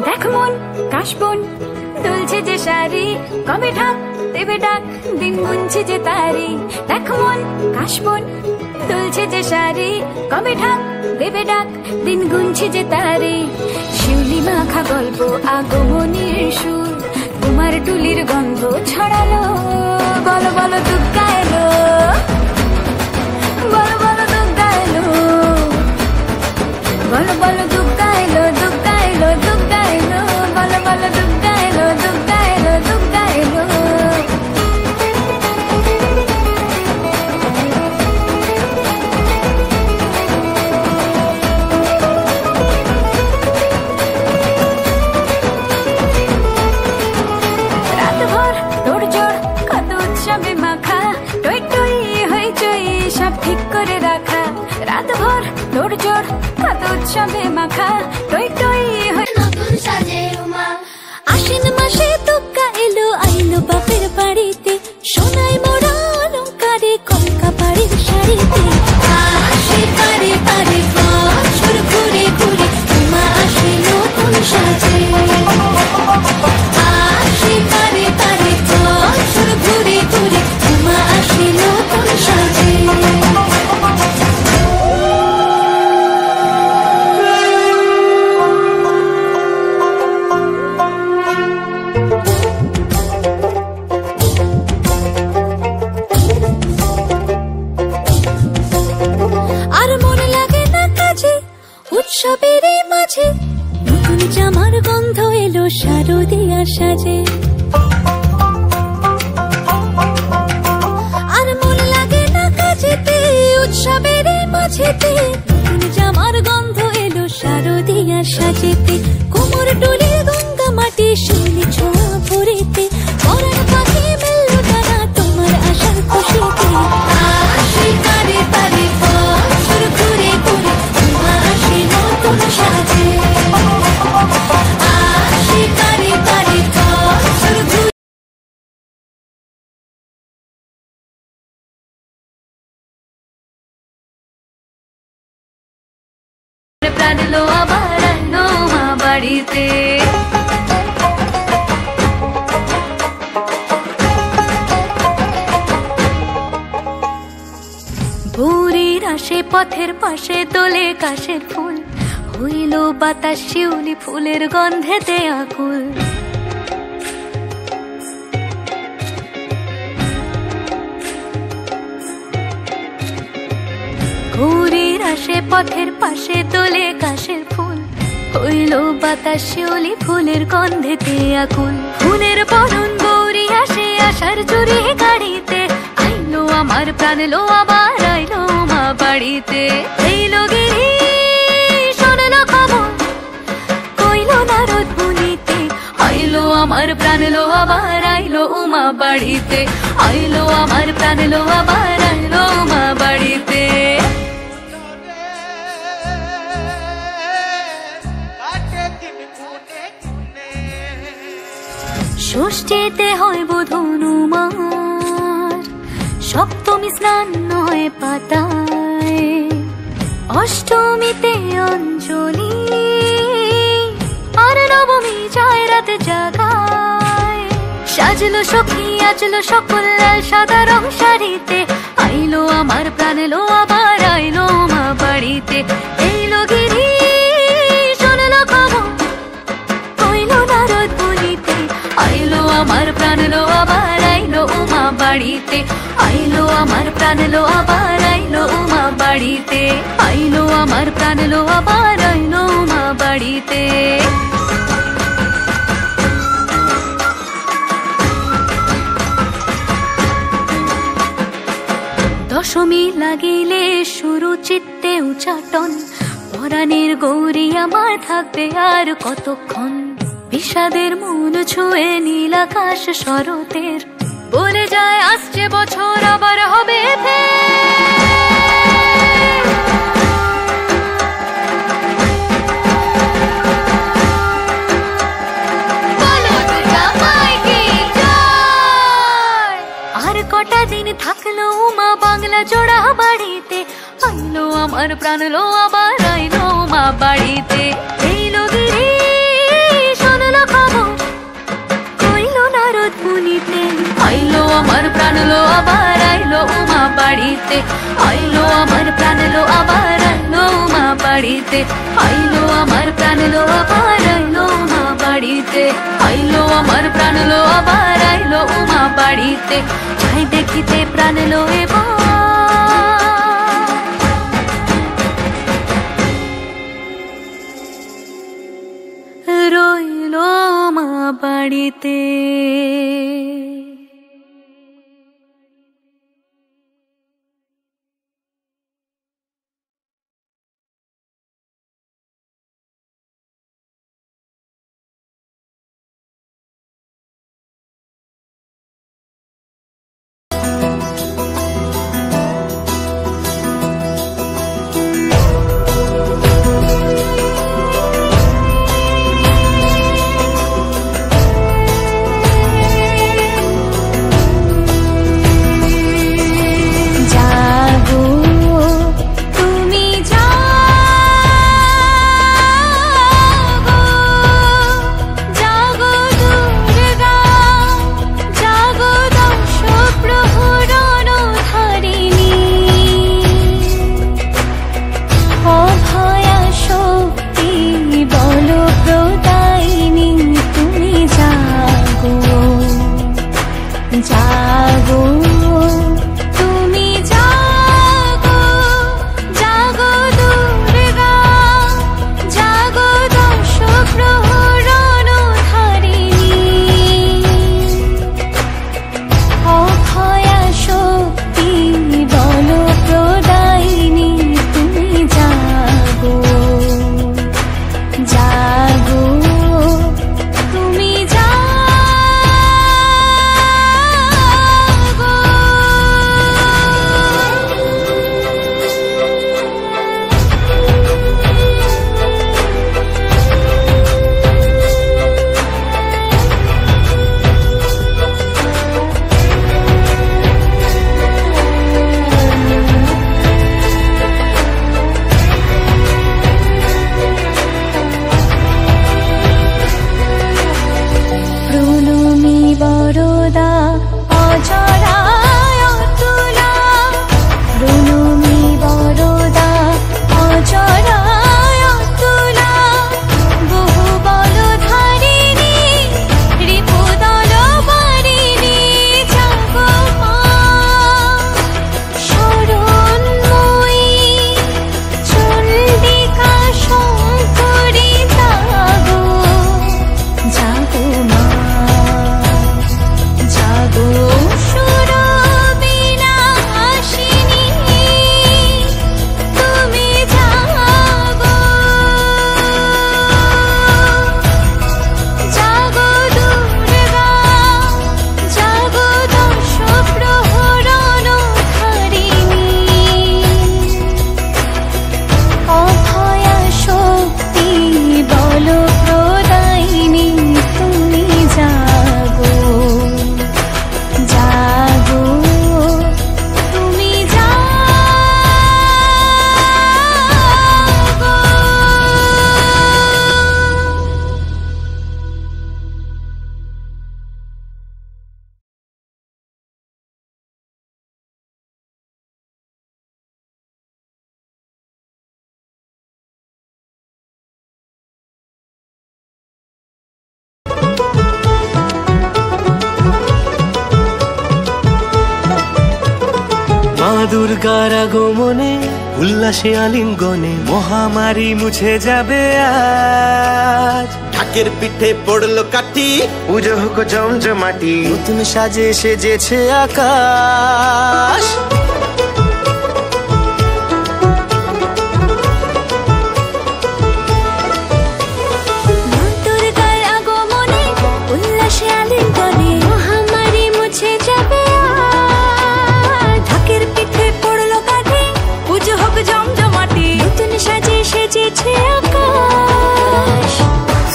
দেখ মন কাশবন দুলছে যে শাড়ি, কবে ঢাক দেবে ডাক, দিন গুনছে যে তারি। দেখ মন কাশবন দুলছে যে শাড়ি, কবে ঢাক দেবে ডাক, দিন গুনছে যে তারি। শিউলি মাখা গল্প আগমনীর সুর, তোমার টুলির গন্ধ ছড়ালো। বলো বলো দুর্গা এলো, বলো বলো দুর্গা এলো, বলো বলো দুর্গা এলো, দুর্গা এলো, দুর্গা এলো, বলো বলো দুর্গা এলো, দুর্গা এলো, দুর্গা এলো। রাতভর তোড়জোড় কত উৎসবে মাখা, টই টই হইচই সব ঠিক করে রাখা। রাতভর তোড়জোড় কত উৎসবে মাখা, টই টই নতুন সাজে উমা। আশ্বিন মাসে দুর্গা এলো, আইলো বাপের বাড়িতে, সোনায় মোড়া অলংকারে কলকা বাড়ির শাড়িতে। আসে পারে পারে বছর ঘুরে ঘুরে উমা আসে নতুন সাজে। আসে পারে পারে বছর ঘুরে ঘুরে উমা আসে নতুন সাজে। আর মনে লাগে না কাজে উৎসবের মাঝে, নতুন জামার গন্ধ এলো শারদিয়া সাজে। আর মনে লাগে না কাজেতে উৎসবের মাঝেতে, নতুন জামার গন্ধ এলো শারদিয়া সাজেতে। কোমর ডোলে গঙ্গা মাটি শিউলি ছোঁয়া ভরিতে, পরাণ পাখি মেললো ডানা তোমার আশার খুশিতে। আসে পারে পারে বছর ঘুরে ঘুরে উমা আসে নতুন সাজে। আসে পারে পারে বছর ঘুরে প্রাণ লো আবার আইলো মা বাড়িতে। ভোরের আসে পথের পাশে তোলে কাশের ফুল, হইল বাতাস শিউলি ফুলের গন্ধেতে আকুল। ভোরের আসে পথের পাশে তোলে কাশের ফুল, হইল বাতাস শিউলি ফুলের গন্ধেতে আকুল। ফুলের বরণ গৌরী আসে আশার চুরি গাড়িতে, আইলো আমার প্রাণ লো আবার আইলো মা বাড়িতে। এইলো গিরি শোনলো খবর, কইলো নারদ মুনিতে, আইলো আমার প্রাণ লো আবার আইলো মা বাড়িতে। আইলো আমার প্রাণ লো আবার আইলো মা বাড়িতে। ষষ্ঠীতে হয় বোধনুমার, সপ্তমী স্নান হয় পাতায়, অষ্টমীতে অঞ্জলি, আর নবমী যায় রাতে জাগায়। সাজলো সখী আজলো সকল লাল সাদা রং শাড়িতে, আইলো আমার প্রাণ লো আবার আইলো মা বাড়িতে। এইলো গিরি শোনলো খবর, কইলো নারদ মুনিতে, আইলো আমার প্রাণ লো আবার আইলো মা বাড়িতে। আইলো আমার প্রাণ লো আবার আইলো মা বাড়িতে। আইলো আমার প্রাণ লো আবার আইলো মা বাড়িতে। দশমী লাগিলে শুরু চিত্তে উচাটন, পরাণের গৌরী আমার থাকবে আর কতক্ষণ। বিষাদের মন ছুঁয়ে নীল আকাশ শরতের, বলে যায় আসছে বছর আবার হবে আর কটা দিন থাকলো মা বাংলা জোড়া বাড়িতে, আইলো আমার প্রাণ লো আবার আইলো মা বাড়িতে। এইলো গিরি আইলো আমার প্রাণ লো আবার আইলো উমা বাড়িতে, আইলো আমার প্রাণ লো আবার আইলো উমা বাড়িতে, আইলো আমার প্রাণ লো আবার আইলো উমা বাড়িতে, আইলো আমার প্রাণ লো আবার আইলো উমা বাড়িতে, যাই দেখিতে প্রাণ লো এবার রইলো মা বাড়িতে। দুর্গার আগমনে উল্লাসে আলিঙ্গনে মহামারী মুছে যাবে আজ। ঢাকের পিঠে পড়লো কাঠি, পুজো হোক জমজমাটি, নতুন সাজে সেজেছে আকাশ।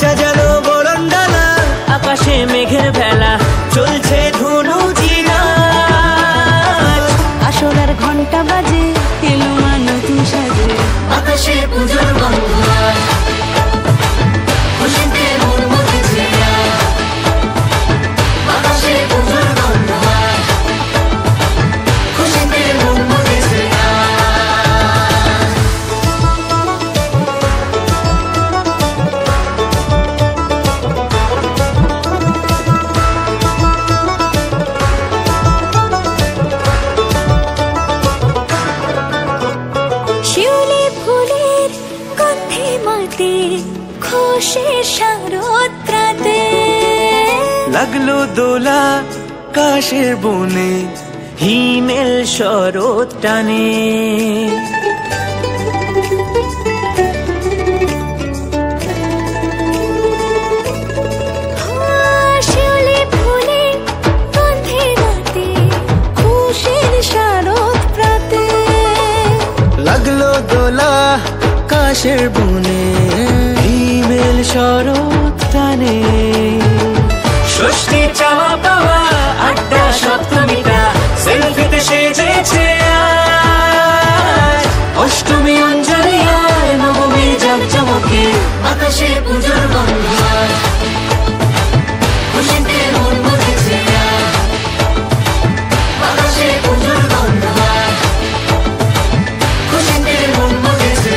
সাজানো বরণডালা, আকাশে মেঘের ভেলা, চলছে ধনু জিনাজ। আসলার ঘন্টা বাজে, এলো মা নতুন সাজে, আকাশে পুজোর গন্ধ আজ, খুশিতে মন মতেছে আজ। আকাশে পুজোর গন্ধ রাতে খুশির শারদ রাতে লাগলো দোলা কাশের বনে হিমেল শরৎ টানে শিউলি ফুলে গন্ধে রাতে খুশির শারদ রাতে লাগলো দোলা কাশের বনে হিমেল শরৎ টানে ষষ্ঠী চাওয়া পাওয়া আড্ডা সপ্তমীটা সেলফিতে সেজেছে আজ অষ্টমী অঞ্জলি আর নবমী জাঁকজমকে আকাশে পুজোর গন্ধ খুশিতে মন মজেছে আকাশে পুজোর গন্ধ খুশিতে মন মজেছে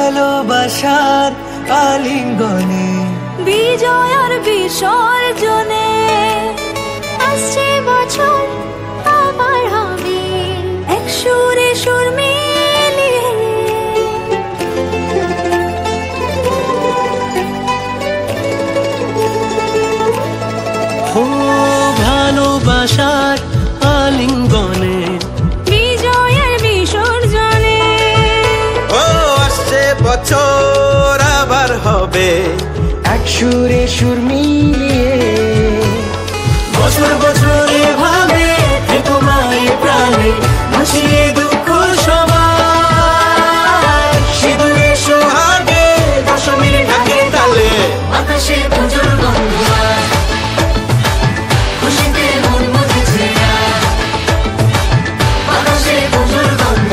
ভালোবাসার আলিঙ্গনে বিজয় আর বিসর্জনে আসছে বছর আবার হবে এক সুরে সুর মিলিয়ে ও ভালোবাসার আলিঙ্গনে বিজয়ের বিসর্জনে ও আসছে বছর আবার হবে এক সুরে সুর মিলিয়ে বছর বছর এভাবে তোমায় প্রাণে হাসিয়ে দুঃখ সবার সিঁদুরে সোহাগে দশমীর ঢাকে তালে আকাশে পুজোর গন্ধ খুশিতে মন মজেছে আকাশে পুজোর গন্ধ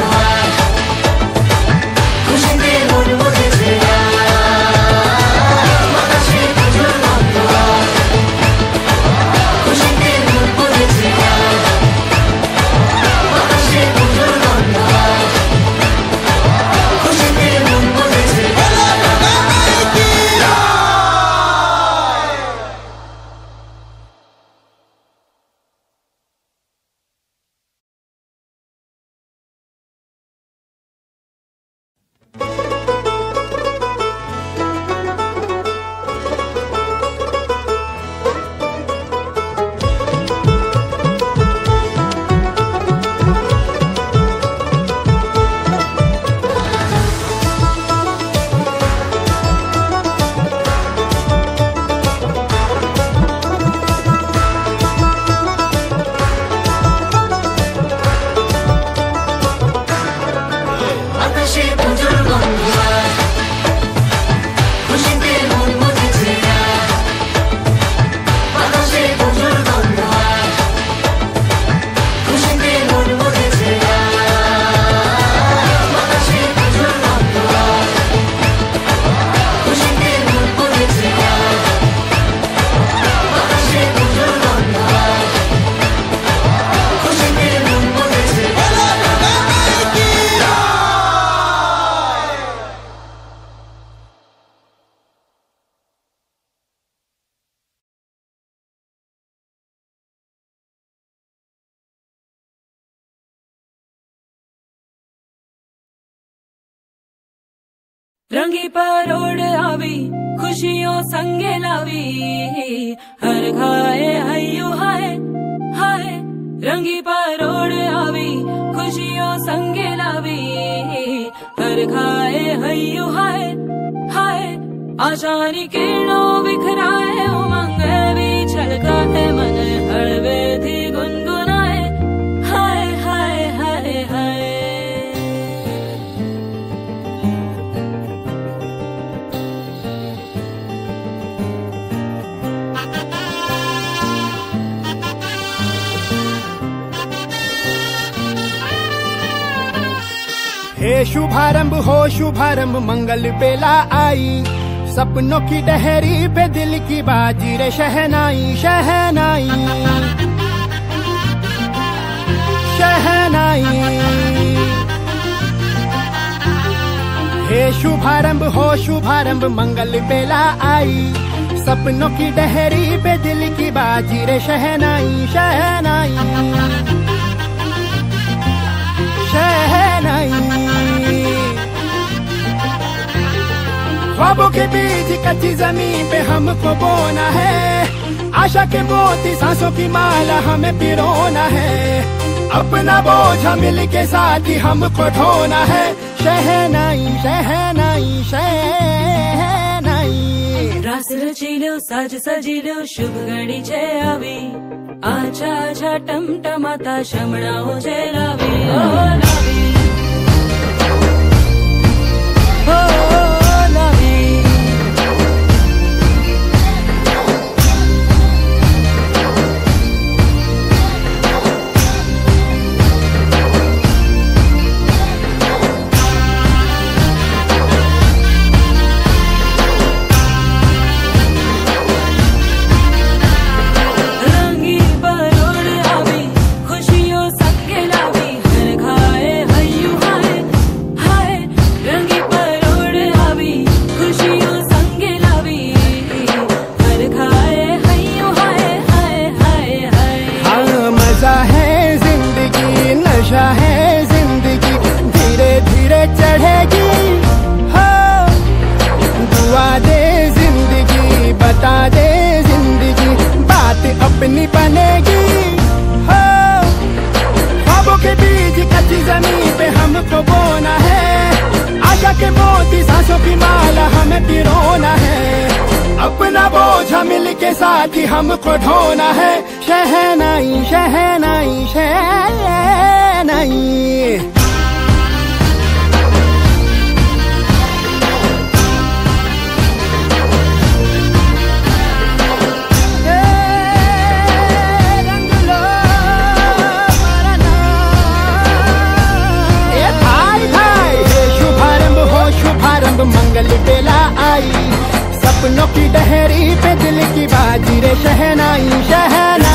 খুশিতে মন মজেছে আকাশে পুজোর গন্ধ খুশিতে মন মজেছে আকাশে পুজোর গন্ধ খুশিতে মন মজেছে আকাশে পুজোর গন্ধ খুশিতে মন মজেছে আকাশে পুজোর গন্ধ খুশিতে মন মজেছে আকাশে পুজোর গন্ধ খুশিতে মন মজেছে আকাশে পুজোর গন্ধ খুশিতে মন মজেছে रंगी परोड़ आवी खुशियों संगे लावी हर खाए हयो हाय हाय रंगी परोड़ आवी खुशियों संगे लावी हर खाए हयो हाय हाय आशानी किरणों बिखराए उमंग भी छलकाए मन हड़वे थी गुनगुनाए हाय हाय हाय हाय हे शुभारंभ हो शुभारंभ मंगल बेला आई सपनों की डहरी पे दिल की बाजी रे शहनाई शहनाई शहनाई। हे शुभारंभ हो शुभारंभ मंगल बेला आई, सपनों की डहरी पे दिल की बाजी रे शहनाई शहनाई शहनाई। ख्वाबों के बीज कच्ची जमीन पे हमको बोना है, आशा के मोती सांसों की माला हमें पिरोना है, अपना बोझ मिल के साथ ही हमको ढोना है। शहनाई शहनाई शहनाई। रास रचिलो साज सजिलो शुभ घड़ी छे आवी, आछा आछा टमटमाता शमणाओ छे लावी ओ लावी ओ लावी। अपनी बनेगी हो, ख्वाबों के बीज कच्ची जमीन पे हमको बोना है, आशा के मोती सांसों की माला हमें पिरोना है, अपना बोझ मिल के साथ ही हमको ढोना है। शहनाई शहनाई शहनाई। मंगल बेला आई, सपनों की डहरी पे दिल की बाजी रे शहनाई शहनाई।